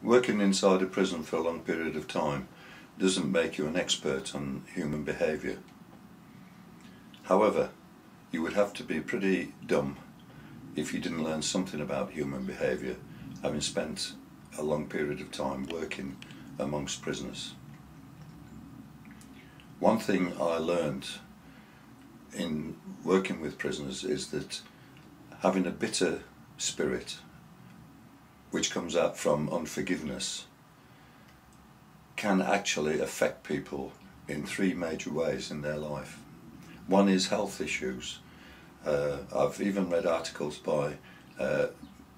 Working inside a prison for a long period of time doesn't make you an expert on human behaviour. However, you would have to be pretty dumb if you didn't learn something about human behaviour, having spent a long period of time working amongst prisoners. One thing I learned in working with prisoners is that having a bitter spirit, which comes out from unforgiveness, can actually affect people in three major ways in their life. One is health issues. I've even read articles by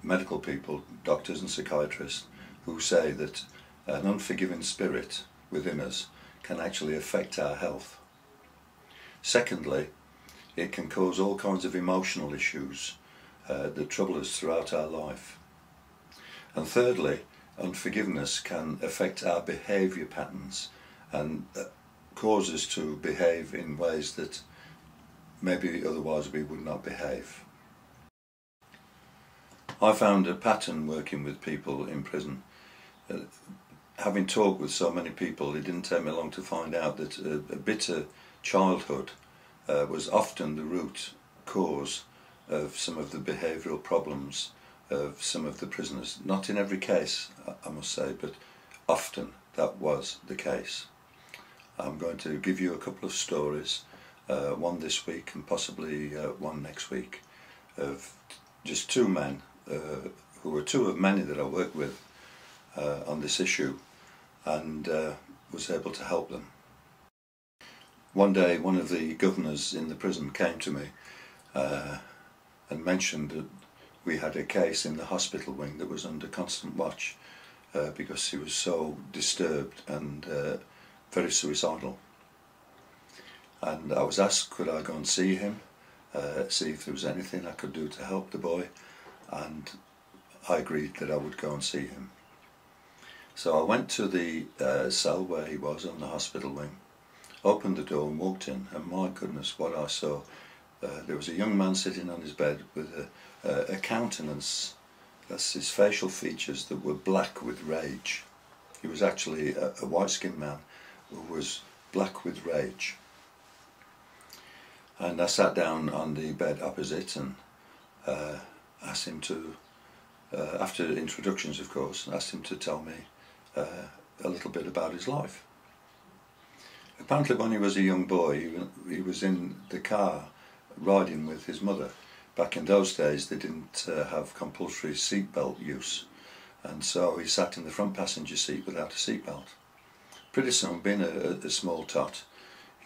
medical people, doctors and psychiatrists, who say that an unforgiving spirit within us can actually affect our health. Secondly, it can cause all kinds of emotional issues that trouble us throughout our life. And thirdly, unforgiveness can affect our behaviour patterns and cause us to behave in ways that maybe otherwise we would not behave. I found a pattern working with people in prison. Having talked with so many people, it didn't take me long to find out that a bitter childhood was often the root cause of some of the behavioural problems of some of the prisoners. Not in every case, I must say, but often that was the case. I'm going to give you a couple of stories, one this week and possibly one next week, of just two men who were two of many that I worked with on this issue, and was able to help them. One day one of the governors in the prison came to me and mentioned that we had a case in the hospital wing that was under constant watch because he was so disturbed and very suicidal. And I was asked could I go and see him, see if there was anything I could do to help the boy, and I agreed that I would go and see him. So I went to the cell where he was on the hospital wing, opened the door and walked in, and my goodness, what I saw. There was a young man sitting on his bed with a countenance, that's his facial features, that were black with rage. He was actually a white-skinned man who was black with rage. And I sat down on the bed opposite and asked him to, after introductions of course, asked him to tell me a little bit about his life. Apparently when he was a young boy, he was in the car riding with his mother. Back in those days they didn't have compulsory seatbelt use, and so he sat in the front passenger seat without a seatbelt. Pretty soon, being a small tot,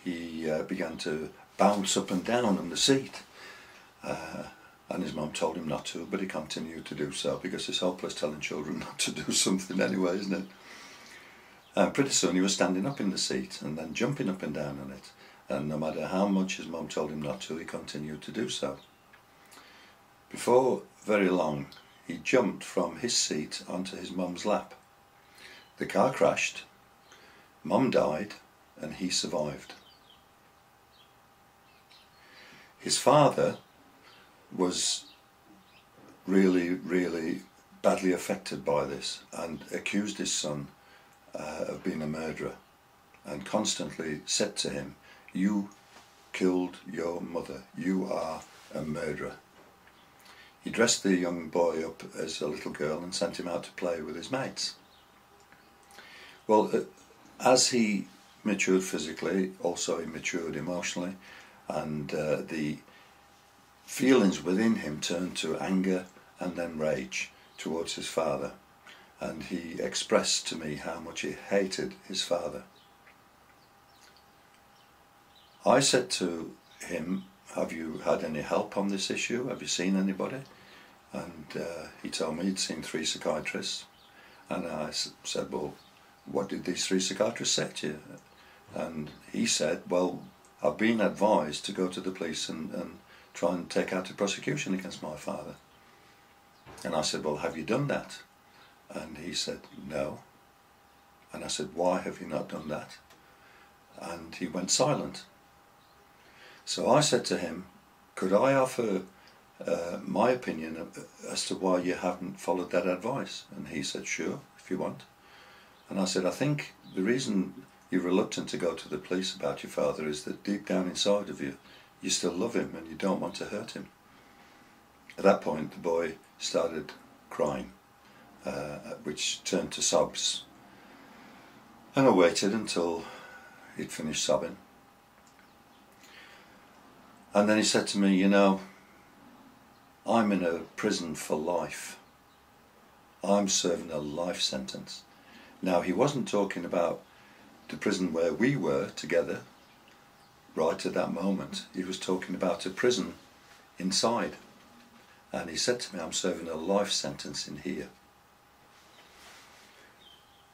he began to bounce up and down on the seat, and his mum told him not to, but he continued to do so because it's hopeless telling children not to do something anyway, isn't it? And pretty soon he was standing up in the seat and then jumping up and down on it, and no matter how much his mum told him not to, he continued to do so. Before very long he jumped from his seat onto his mum's lap. The car crashed, Mum died, and he survived. His father was really badly affected by this and accused his son of being a murderer, and constantly said to him, "You killed your mother, you are a murderer." He dressed the young boy up as a little girl and sent him out to play with his mates. Well, as he matured physically, also he matured emotionally, and the feelings within him turned to anger and then rage towards his father, and he expressed to me how much he hated his father. I said to him, "Have you had any help on this issue? Have you seen anybody?" And he told me he'd seen 3 psychiatrists, and I said, "Well, what did these 3 psychiatrists say to you?" And he said, "Well, I've been advised to go to the police and try and take out a prosecution against my father." And I said, "Well, have you done that?" And he said, "No." And I said, "Why have you not done that?" And he went silent. So I said to him, "Could I offer my opinion as to why you haven't followed that advice?" And he said, "Sure." if you want. And I said, I think the reason you're reluctant to go to the police about your father is that deep down inside of you, you still love him and you don't want to hurt him. At that point, the boy started crying, which turned to sobs. And I waited until he'd finished sobbing. And then he said to me, you know, I'm in a prison for life. I'm serving a life sentence. Now, he wasn't talking about the prison where we were together right at that moment. He was talking about a prison inside. And he said to me, I'm serving a life sentence in here.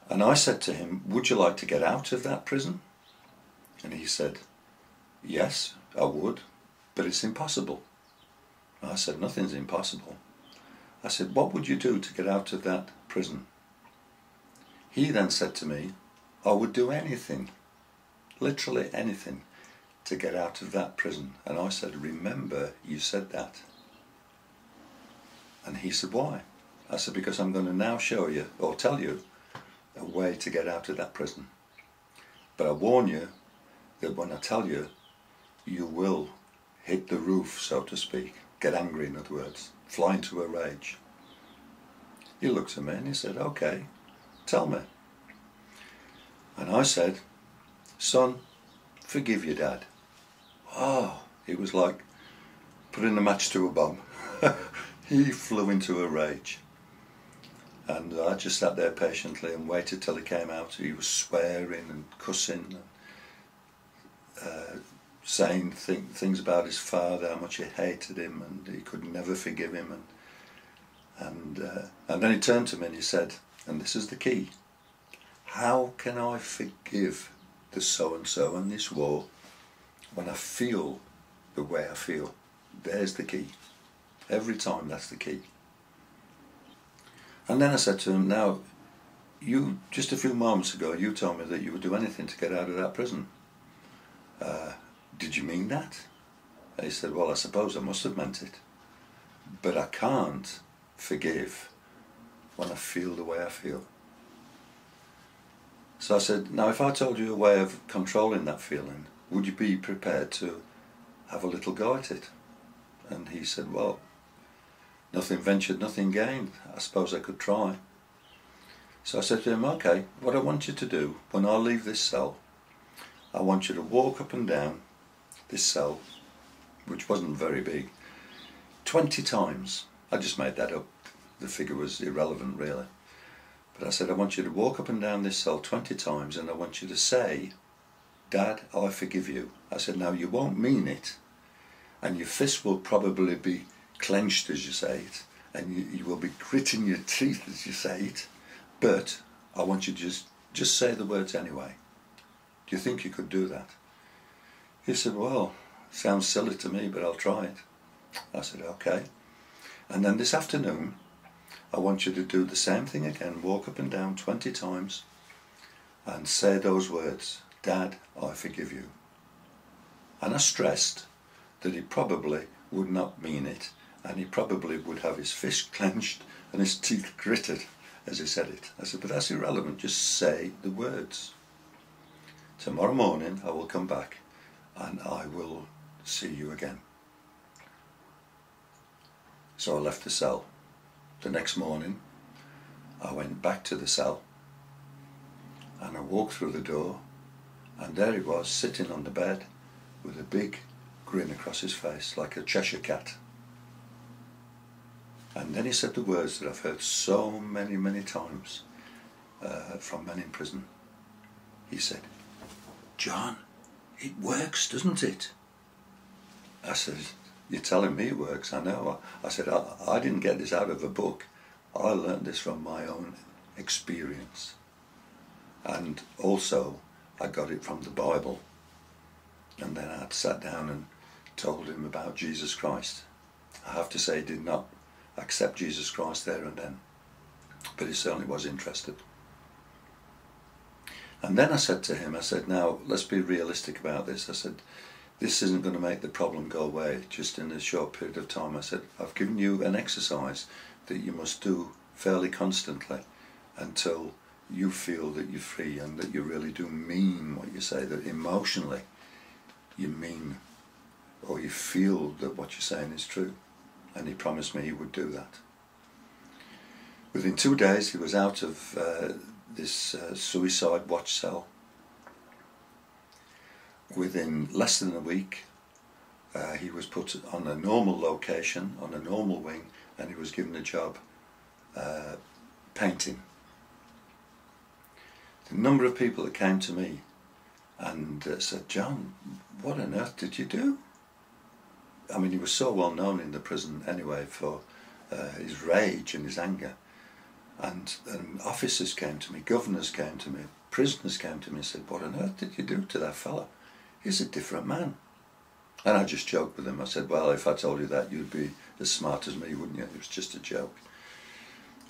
And I said to him, would you like to get out of that prison? And he said, yes, I would, but it's impossible. I said, nothing's impossible. I said, what would you do to get out of that prison? He then said to me, I would do anything, literally anything, to get out of that prison. And I said, remember you said that. And he said, why? I said, because I'm going to now show you, or tell you, a way to get out of that prison. But I warn you that when I tell you, you will hit the roof, so to speak, get angry, in other words, fly into a rage. He looked at me and he said, okay, tell me. And I said, son, forgive your dad. Oh, it was like putting a match to a bomb. He flew into a rage. And I just sat there patiently and waited till he came out. He was swearing and cussing and saying things about his father, how much he hated him and he could never forgive him. And then he turned to me and he said, and this is the key, how can I forgive the so-and-so in this war when I feel the way I feel? There's the key. Every time, that's the key. And then I said to him, now, you, just a few moments ago, you told me that you would do anything to get out of that prison. Did you mean that? And he said, well, I suppose I must have meant it. But I can't forgive when I feel the way I feel. So I said, now if I told you a way of controlling that feeling, would you be prepared to have a little go at it? And he said, well, nothing ventured, nothing gained. I suppose I could try. So I said to him, okay, what I want you to do, when I leave this cell, I want you to walk up and down this cell, which wasn't very big, 20 times. I just made that up. The figure was irrelevant, really. But I said, I want you to walk up and down this cell 20 times and I want you to say, Dad, I forgive you. I said, now you won't mean it, and your fist will probably be clenched as you say it, and you will be gritting your teeth as you say it, but I want you to just say the words anyway. Do you think you could do that? He said, well, sounds silly to me, but I'll try it. I said, okay. And then this afternoon, I want you to do the same thing again, walk up and down 20 times and say those words, Dad, I forgive you. And I stressed that he probably would not mean it, and he probably would have his fist clenched and his teeth gritted as he said it. I said, but that's irrelevant, just say the words. Tomorrow morning I will come back and I will see you again. So I left the cell. The next morning I went back to the cell and I walked through the door, and there he was sitting on the bed with a big grin across his face like a Cheshire cat. And then he said the words that I've heard so many, many times from men in prison. He said, John, it works, doesn't it? I said, you're telling me it works, I know. I said, I didn't get this out of a book. I learned this from my own experience. And also, I got it from the Bible. And then I sat down and told him about Jesus Christ. I have to say he did not accept Jesus Christ there and then, but he certainly was interested. And then I said to him, I said, now let's be realistic about this. I said, this isn't going to make the problem go away just in a short period of time. I said, I've given you an exercise that you must do fairly constantly, until you feel that you're free and that you really do mean what you say, that emotionally you mean or you feel that what you're saying is true. And he promised me he would do that. Within 2 days he was out of this suicide watch cell. Within less than a week he was put on a normal location, on a normal wing, and he was given a job painting. The number of people that came to me and said, "John, what on earth did you do?" I mean, he was so well known in the prison anyway for his rage and his anger. And officers came to me, governors came to me, prisoners came to me and said, "What on earth did you do to that fella? He's a different man." And I just joked with him. I said, "Well, if I told you that, you'd be as smart as me, wouldn't you? It was just a joke."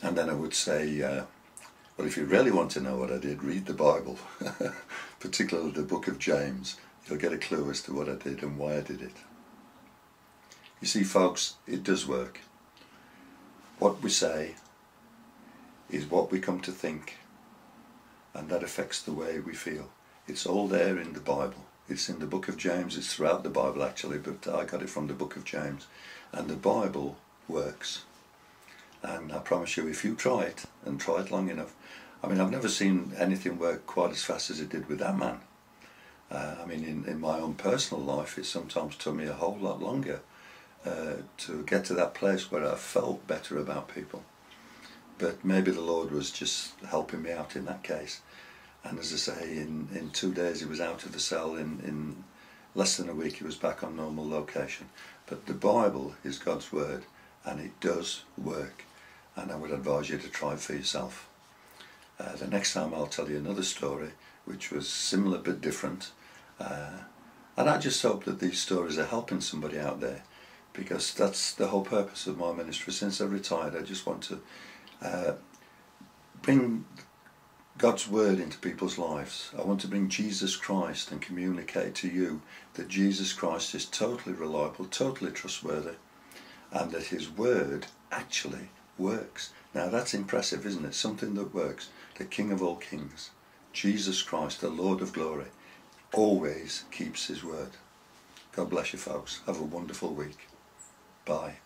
And then I would say, well, if you really want to know what I did, read the Bible, particularly the book of James. You'll get a clue as to what I did and why I did it. You see, folks, it does work. What we say is what we come to think, and that affects the way we feel. It's all there in the Bible. It's in the book of James. It's throughout the Bible, actually, but I got it from the book of James. And the Bible works. And I promise you, if you try it, and try it long enough, I mean, I've never seen anything work quite as fast as it did with that man. I mean, in my own personal life, it sometimes took me a whole lot longer to get to that place where I felt better about people. But maybe the Lord was just helping me out in that case. And as I say, in 2 days he was out of the cell. In less than a week he was back on normal location. But the Bible is God's word, and it does work. And I would advise you to try it for yourself. The next time I'll tell you another story which was similar but different. And I just hope that these stories are helping somebody out there, because that's the whole purpose of my ministry. Since I retired, I just want to bring God's word into people's lives. I want to bring Jesus Christ and communicate to you that Jesus Christ is totally reliable, totally trustworthy, and that his word actually works. Now that's impressive, isn't it? Something that works. The King of all kings, Jesus Christ, the Lord of glory, always keeps his word. God bless you, folks. Have a wonderful week. Bye.